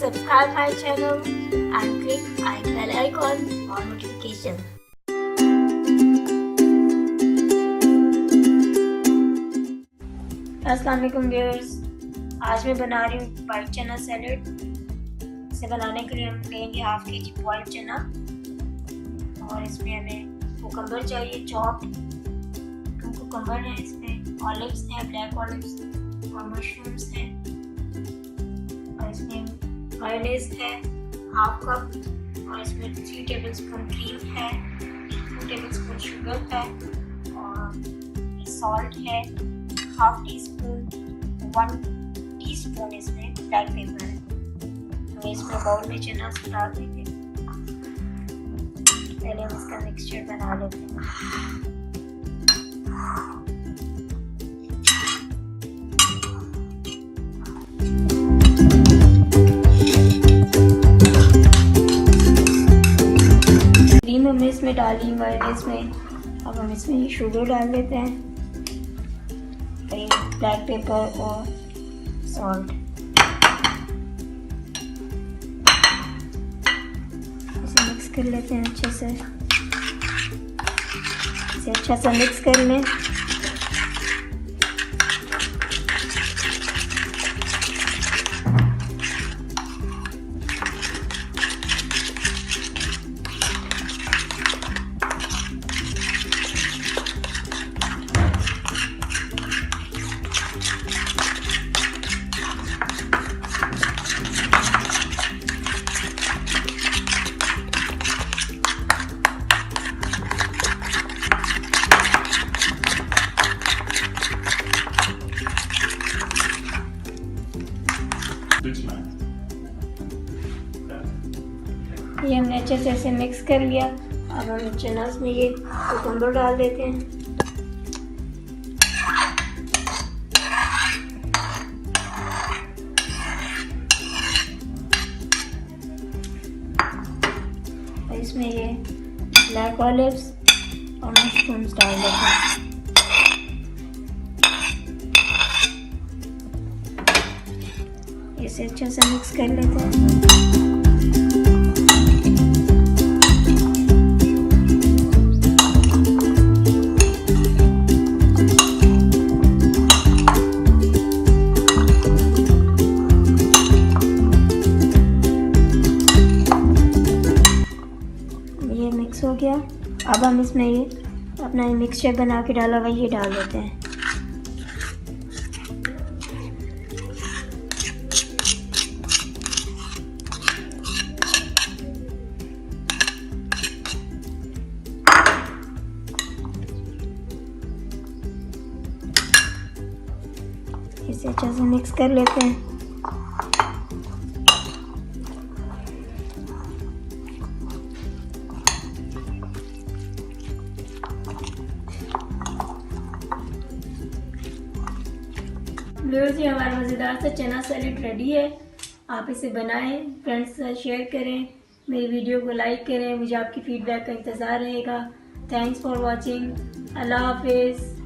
subscribe my channel and click bell icon for notification. अस्सलाम वालेकुम viewers, आज मैं बना रही हूँ वाइट चना सैलेड। इसे बनाने के लिए हम लेंगे हाफ केजी बॉइल्ड चना और इसमें हमें कुकम्बर चाहिए चॉप। कुकम्बर है, इसमें ऑलिव्स हैं, ब्लैक ऑलिव्स और मशरूम्स हैं और इसमें मायोनेज़ है हाफ कप और इसमें 3 टेबलस्पून क्रीम है, 2 टेबलस्पून शुगर है और सॉल्ट है हाफ टी स्पून, 1 टीस्पून इसमें ब्लैक पेपर है। तो इसमें बाउल में चना डाल देंगे। पहले हम इसका मिक्सचर बना लेते हैं। क्रीम हमने इसमें डाली मायोनेज़ में। अब हम इसमें शुगर डाल देते हैं, ब्लैक पेपर और सॉल्ट। इसे मिक्स कर लेते हैं अच्छे से। इसे अच्छा सा मिक्स कर लें। ये हमने अच्छे से ऐसे मिक्स कर लिया। अब हम चनास में ये कुकम्बर डाल देते हैं। और इसमें ये ब्लैक ऑलिव्स और मशरूम्स डाल देते हैं। इसे अच्छा से मिक्स कर लेते हैं। ये मिक्स हो गया। अब हम इसमें ये अपना मिक्सचर बना के डाला हुआ ये डाल देते हैं। इसे अच्छे से मिक्स कर लेते हैं। व्यूअर्स, ये हमारा मज़ेदार सा चना सैलेड रेडी है। आप इसे बनाएं, फ्रेंड्स के साथ शेयर करें, मेरी वीडियो को लाइक करें। मुझे आपकी फीडबैक का इंतज़ार रहेगा। Thanks for watching. अल्लाह हाफिज़।